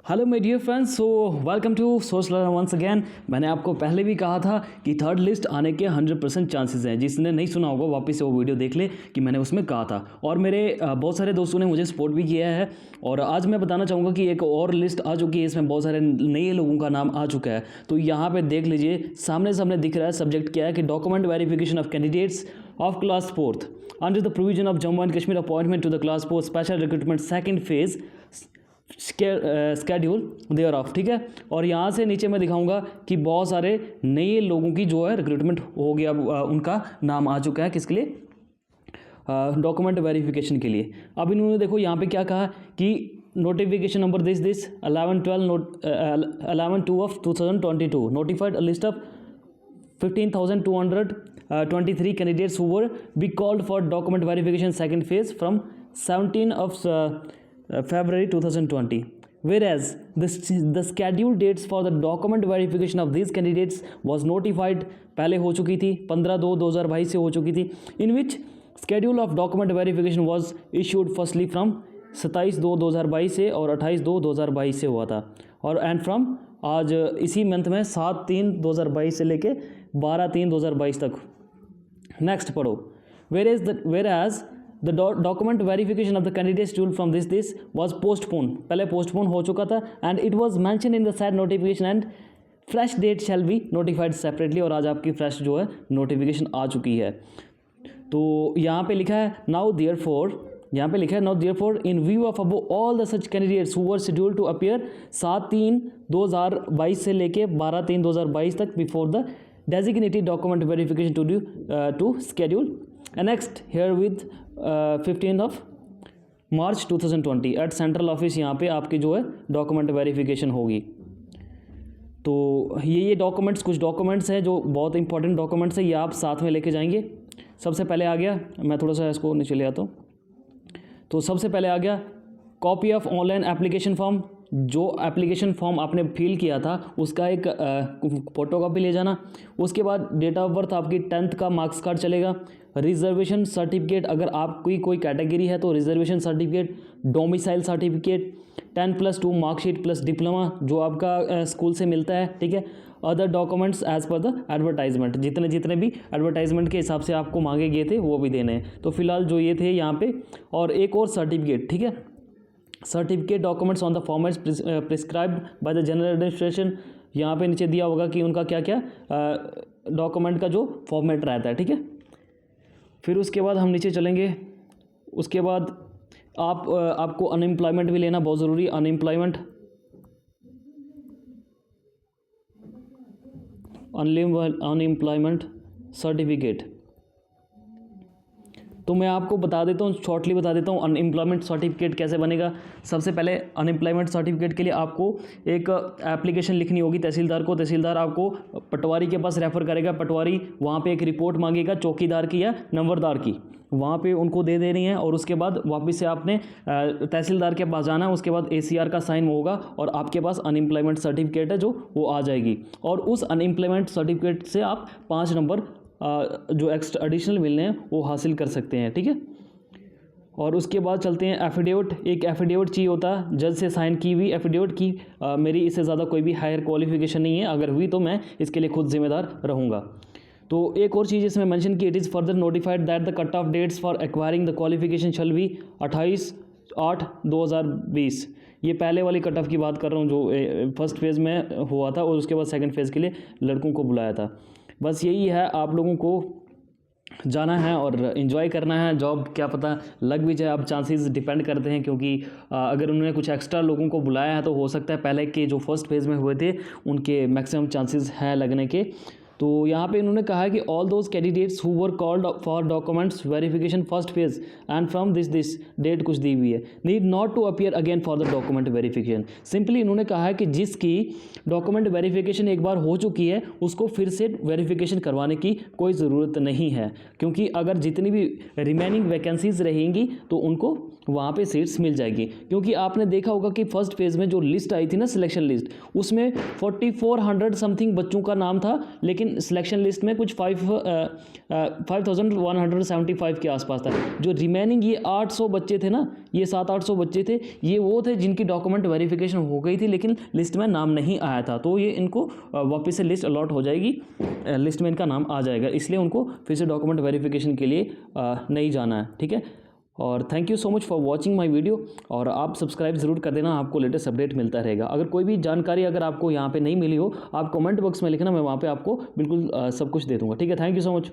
Hello my dear friends, so welcome to source learner once again. मैंने आपको पहले भी कहा था कि थर्ड लिस्ट आने के 100% चांसेस हैं। जिसने नहीं सुना होगा वापस से वो वीडियो देख ले कि मैंने उसमें कहा था। और मेरे बहुत सारे दोस्तों ने मुझे सपोर्ट भी किया है। और आज मैं बताना चाहूँगा कि एक और लिस्ट आ चुकी है, इसमें बहुत सारे नए लोगों का नाम आ चुका है। तो यहाँ पर देख लीजिए, सामने सामने दिख रहा है सब्जेक्ट क्या है कि document verification of candidates of class 4th under the provision of Jammu and Kashmir appointment to the class 4 special recruitment second phase schedule thereof. ठीक है, और यहाँ से नीचे मैं दिखाऊंगा कि बहुत सारे नए लोगों की जो है रिक्रूटमेंट हो गया, उनका नाम आ चुका है किसके लिए, डॉक्यूमेंट वेरिफिकेशन के लिए। अब इन्होंने देखो यहाँ पे क्या कहा कि notification number this 11/2 of 2022 notified a list of 15,223 candidates who were be called for document verification second phase from 17 of February 2020, whereas the scheduled dates for the document verification of these candidates was notified पहले हो चुकी थी 15/2/2022 से हो चुकी थी, in which schedule of document verification was issued firstly from 27/2/2022 से और 28/2/2022 से हुआ था, और एंड फ्रॉम आज इसी मंथ में 7/3/2022 से लेके 12/3/2022 तक। नेक्स्ट पढ़ो, whereas the document verification of the candidate schedule from this was postponed, पहले postpone हो चुका था, and it was mentioned in the said notification and fresh date shall be notified separately, और आज आपकी fresh जो है notification आ चुकी है। तो यहाँ पे लिखा है now therefore, यहाँ पे लिखा है now therefore in view of above all the such candidates who were scheduled to appear 7/3/2022 से लेके 12/3/2022 तक before the designated document verification to schedule annexed here with 15th of March 2020 at central office, यहाँ पे आपकी जो है document verification होगी। तो ये डॉक्यूमेंट्स, कुछ डॉक्यूमेंट्स हैं जो बहुत इंपॉर्टेंट डॉक्यूमेंट्स हैं, ये आप साथ में लेके जाएंगे। सबसे पहले आ गया, मैं थोड़ा सा इसको नीचे ले आता हूँ। तो सबसे पहले आ गया copy of online application form. जो एप्लीकेशन फॉर्म आपने फिल किया था उसका एक फ़ोटो कॉपी ले जाना। उसके बाद डेट ऑफ बर्थ आपकी 10th का मार्क्स कार्ड चलेगा। रिजर्वेशन सर्टिफिकेट, अगर आपकी कोई कैटेगरी है तो reservation certificate, domicile certificate, 10+2 marksheet plus diploma जो आपका स्कूल से मिलता है। ठीक है, other documents as per the advertisement, जितने भी एडवर्टाइजमेंट के हिसाब से आपको मांगे गए थे वो भी देने हैं। तो फिलहाल जो ये थे यहाँ पे, और एक और सर्टिफिकेट। ठीक है, certificate documents on the formats prescribed by the general administration, यहाँ पे नीचे दिया होगा कि उनका क्या क्या डॉक्यूमेंट का जो फॉर्मेट रहता है। ठीक है, फिर उसके बाद हम नीचे चलेंगे। उसके बाद आपको अनएम्प्लॉयमेंट भी लेना बहुत ज़रूरी। अनएम्प्लॉयमेंट सर्टिफिकेट, तो मैं आपको बता देता हूँ, शॉर्टली बता देता हूँ अनएम्प्लॉयमेंट सर्टिफिकेट कैसे बनेगा। सबसे पहले अनएम्प्लॉयमेंट सर्टिफिकेट के लिए आपको एक एप्लीकेशन लिखनी होगी तहसीलदार को। तहसीलदार आपको पटवारी के पास रेफ़र करेगा। पटवारी वहाँ पे एक रिपोर्ट मांगेगा चौकीदार की या नंबरदार की, वहाँ पे उनको दे देनी है। और उसके बाद वापस से आपने तहसीलदार के पास जाना है। उसके बाद ACR का साइन होगा और आपके पास अनएम्प्लॉयमेंट सर्टिफिकेट है जो वो आ जाएगी। और उस अनएम्प्लॉयमेंट सर्टिफिकेट से आप 5 नंबर जो एक्स्ट्रा एडिशनल मिलने हैं वो हासिल कर सकते हैं। ठीक है, और उसके बाद चलते हैं एफिडेविट। एक एफिडेविट चाहिए होता है जज से साइन की हुई एफिडेविट की मेरी इससे ज़्यादा कोई भी हायर क्वालिफिकेशन नहीं है, अगर हुई तो मैं इसके लिए खुद जिम्मेदार रहूँगा। तो एक और चीज़ इसमें मेंशन की, it is further notified that the cut off dates for acquiring the qualification shall be 28/8/2020। ये पहले वाली कट ऑफ की बात कर रहा हूँ जो फर्स्ट फेज़ में हुआ था, और उसके बाद सेकंड फेज़ के लिए लड़कों को बुलाया था। बस यही है, आप लोगों को जाना है और इन्जॉय करना है। जॉब क्या पता लग भी जाए, अब चांसेस डिपेंड करते हैं, क्योंकि अगर उन्होंने कुछ एक्स्ट्रा लोगों को बुलाया है तो हो सकता है पहले के जो फर्स्ट फेज़ में हुए थे उनके मैक्सिमम चांसेस हैं लगने के। तो यहाँ पे इन्होंने कहा है कि all those candidates who were called for documents verification first phase and from this date कुछ दी हुई है, need not to appear again for the document verification. Simply इन्होंने कहा है कि जिसकी डॉक्यूमेंट वेरिफिकेशन एक बार हो चुकी है उसको फिर से वेरिफिकेशन करवाने की कोई ज़रूरत नहीं है, क्योंकि अगर जितनी भी रिमेनिंग वैकेंसीज रहेंगी तो उनको वहाँ पे सीट्स मिल जाएगी। क्योंकि आपने देखा होगा कि फर्स्ट फेज़ में जो लिस्ट आई थी ना, सिलेक्शन लिस्ट, उसमें 4400 समथिंग बच्चों का नाम था, लेकिन लेकिन सिलेक्शन लिस्ट में कुछ 5175 के आसपास था। जो रिमेनिंग ये 800 बच्चे थे ना, ये 700-800 बच्चे थे, ये वो थे जिनकी डॉक्यूमेंट वेरिफिकेशन हो गई थी लेकिन लिस्ट में नाम नहीं आया था। तो ये इनको वापस से लिस्ट अलॉट हो जाएगी, लिस्ट में इनका नाम आ जाएगा, इसलिए उनको फिर से डॉक्यूमेंट वेरिफिकेशन के लिए नहीं जाना है। ठीक है, और thank you so much for watching my video. और आप सब्सक्राइब ज़रूर कर देना, आपको लेटेस्ट अपडेट मिलता रहेगा। अगर कोई भी जानकारी अगर आपको यहाँ पे नहीं मिली हो, आप कमेंट बॉक्स में लिखना, मैं वहाँ पे आपको बिल्कुल सब कुछ दे दूँगा। ठीक है, थैंक यू सो मच।